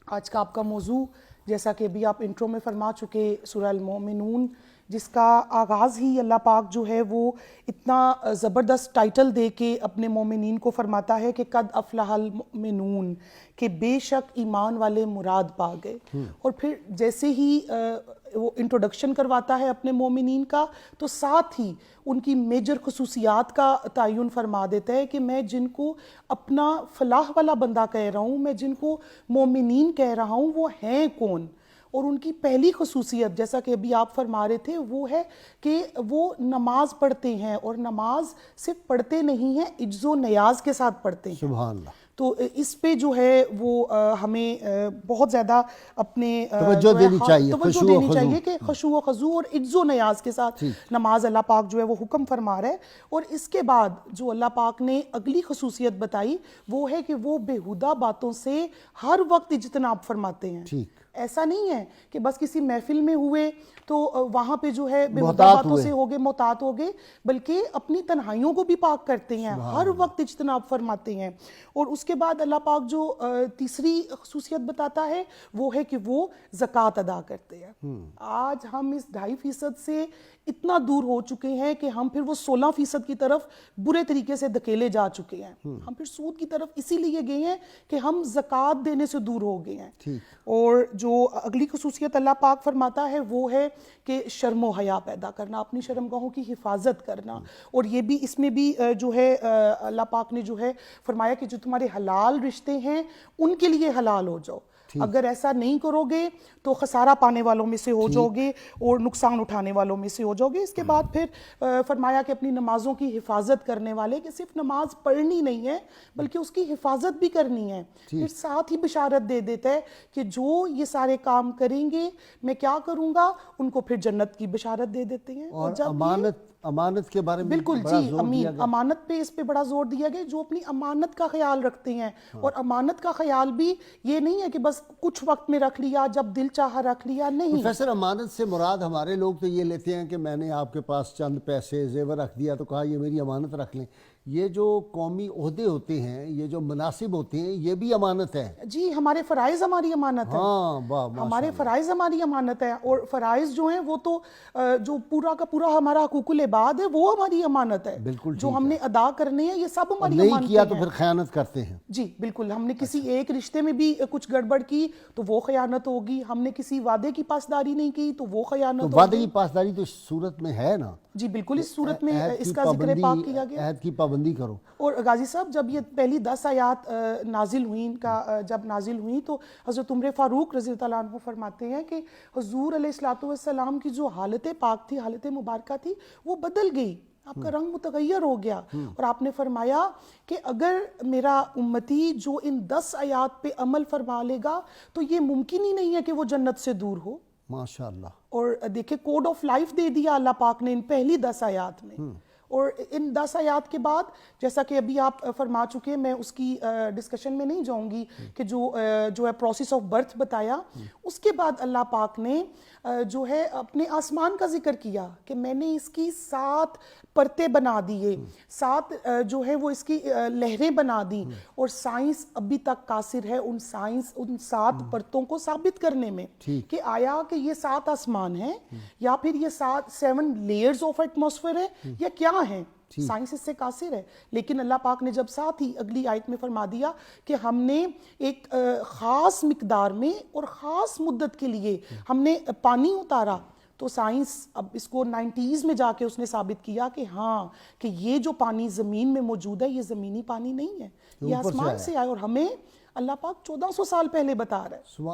آج کا آپ کا موضوع جیسا کہ ابھی آپ انٹرو میں فرما چکے سورہ المومنون، جس کا آغاز ہی اللہ پاک جو ہے وہ اتنا زبردست ٹائٹل دے کے اپنے مومنین کو فرماتا ہے کہ قد افلح المؤمنون، کہ بے شک ایمان والے مراد پا گئے۔ اور پھر جیسے ہی وہ انٹروڈکشن کرواتا ہے اپنے مومنین کا، تو ساتھ ہی ان کی میجر خصوصیات کا تعین فرما دیتا ہے کہ میں جن کو اپنا فلاح والا بندہ کہہ رہا ہوں، میں جن کو مومنین کہہ رہا ہوں، وہ ہیں کون۔ اور ان کی پہلی خصوصیت جیسا کہ ابھی آپ فرما رہے تھے وہ ہے کہ وہ نماز پڑھتے ہیں، اور نماز صرف پڑھتے نہیں ہیں، عجز و نیاز کے ساتھ پڑھتے ہیں۔ سبحان اللہ۔ تو اس پہ جو ہے وہ ہمیں بہت زیادہ اپنے توجہ دینی چاہیے کہ خشوع و خضوع اور عجز و نیاز کے ساتھ نماز اللہ پاک جو ہے وہ حکم فرما رہا ہے۔ اور اس کے بعد جو اللہ پاک نے اگلی خصوصیت بتائی وہ ہے کہ وہ بیہودہ باتوں سے ہر وقت اجتناب فرماتے ہیں۔ ایسا نہیں ہے کہ بس کسی محفل میں ہوئے تو وہاں پہ جو ہے بیہودہ باتوں سے ہوگے محتاط ہوگے، بلکہ اپنی تنہائیوں کو بھی پاک کرتے ہیں، ہر وقت اجتناب فرماتے ہیں۔ اور اس کے بعد اللہ پاک جو تیسری خصوصیت بتاتا ہے وہ ہے کہ وہ زکوٰۃ ادا کرتے ہیں۔ آج ہم اس 2.5% سے اتنا دور ہو چکے ہیں کہ ہم پھر وہ 16% کی طرف برے طریقے سے دھکیلے جا چکے ہیں۔ ہم پھر سود کی طرف اسی لیے گئے ہیں کہ ہم زکوٰۃ دینے سے دور ہو گئے ہیں۔ اور جو اگلی خصوصیت اللہ پاک فرماتا ہے وہ ہے کہ شرم و حیا پیدا کرنا، اپنی شرمگاہوں کی حفاظت کرنا۔ اور یہ بھی اس میں بھی جو ہے اللہ پاک نے جو ہے فرمایا کہ جو تمہارے حلال رشتے ہیں ان کے لیے حلال ہو جاؤ، اگر ایسا نہیں کرو گے تو خسارہ پانے والوں میں سے ہو جاؤ گے اور نقصان اٹھانے والوں میں سے ہو جاؤ گے۔ اس کے بعد پھر فرمایا کہ اپنی نمازوں کی حفاظت کرنے والے، کہ صرف نماز پڑھنی نہیں ہے بلکہ اس کی حفاظت بھی کرنی ہے۔ پھر ساتھ ہی بشارت دے دیتا ہے کہ جو یہ سارے کام کریں گے میں کیا کروں گا، ان کو پھر جنت کی بشارت دے دیتے ہیں۔ اور امانت کے بارے میں بالکل بڑا زور دیا گیا۔ امانت پہ اس پہ بڑا زور دیا گیا، جو اپنی امانت کا خیال رکھتے ہیں۔ اور امانت کا خیال بھی یہ نہیں ہے کہ بس کچھ وقت میں رکھ لیا، جب دل چاہا رکھ لیا، نہیں۔ پروفیسر، امانت سے مراد ہمارے لوگ تو یہ لیتے ہیں کہ میں نے آپ کے پاس چند پیسے زیور رکھ دیا تو کہا یہ میری امانت رکھ لیں۔ یہ جو قومی عہدے ہوتے ہیں، یہ جو مناصب ہوتے ہیں، یہ بھی امانت ہے۔ جی، ہمارے فرائض ہماری امانت ہے۔ ہمارے فرائض ہماری امانت ہے، اور فرائض جو ہیں وہ تو جو پورا کا پورا ہمارا حقوق العباد ہے وہ ہماری امانت ہے، جو ہم نے ادا کرنے ہیں، یہ سب ہماری امانت ہے۔ نہیں کیا تو پھر خیانت کرتے ہیں۔ جی بالکل، ہم نے کسی ایک رشتے میں بھی کچھ گڑبڑ کی تو وہ خیانت ہوگی، ہم نے کسی وعدے کی پاسداری نہیں کی تو وہ خیانت ہوگی۔ تو وعدے کی پاسداری تو اس صورت میں ہے نا۔ جی بالکل، اس صورت میں اس کا ذکر پاک کیا گیا۔ عہد کی پابندی کرو۔ اور غازی صاحب، جب یہ پہلی 10 آیات نازل ہوئیں تو حضرت عمر فاروق رضی اللہ عنہ فرماتے ہیں کہ حضور علیہ الصلوۃ والسلام کی جو حالت پاک تھی، حالت مبارکہ تھی، وہ بدل گئی، آپ کا رنگ متغیر ہو گیا۔ اور آپ نے فرمایا کہ اگر میرا امتی جو ان 10 آیات پہ عمل فرما لے گا تو یہ ممکن ہی نہیں ہے کہ وہ جنت سے دور ہو۔ ماشاءاللہ۔ اور دیکھیں کوڈ آف لائف دے دیا اللہ پاک نے ان پہلی 10 آیات میں۔ اور ان 10 آیات کے بعد جیسا کہ ابھی آپ فرما چکے، میں اس کی ڈسکشن میں نہیں جاؤں گی، کہ جو ہے پروسیس آف برتھ بتایا، اس کے بعد اللہ پاک نے جو ہے اپنے آسمان کا ذکر کیا کہ میں نے اس کی 7 پرتیں بنا دیے، 7 جو ہے وہ اس کی لہریں بنا دی، اور سائنس ابھی تک قاصر ہے ان 7 پرتوں کو ثابت کرنے میں کہ آیا کہ یہ 7 آسمان ہیں یا پھر یہ 7 لیئرز آف ایٹماسفیئر ہے یا کیا ہیں۔ سائنس اس سے قاصر ہے، لیکن اللہ پاک نے جب ساتھ ہی اگلی آیت میں فرما دیا کہ ہم نے ایک خاص مقدار میں اور خاص مدت کے لیے ہم نے پانی اتارا، تو سائنس اب اس کو 90s میں جا کے اس نے ثابت کیا کہ ہاں، کہ یہ جو پانی زمین میں موجود ہے یہ زمینی پانی نہیں ہے، یہ آسمان سے آئے، اور ہمیں اللہ پاک 1400 سال پہلے بتا رہا ہے۔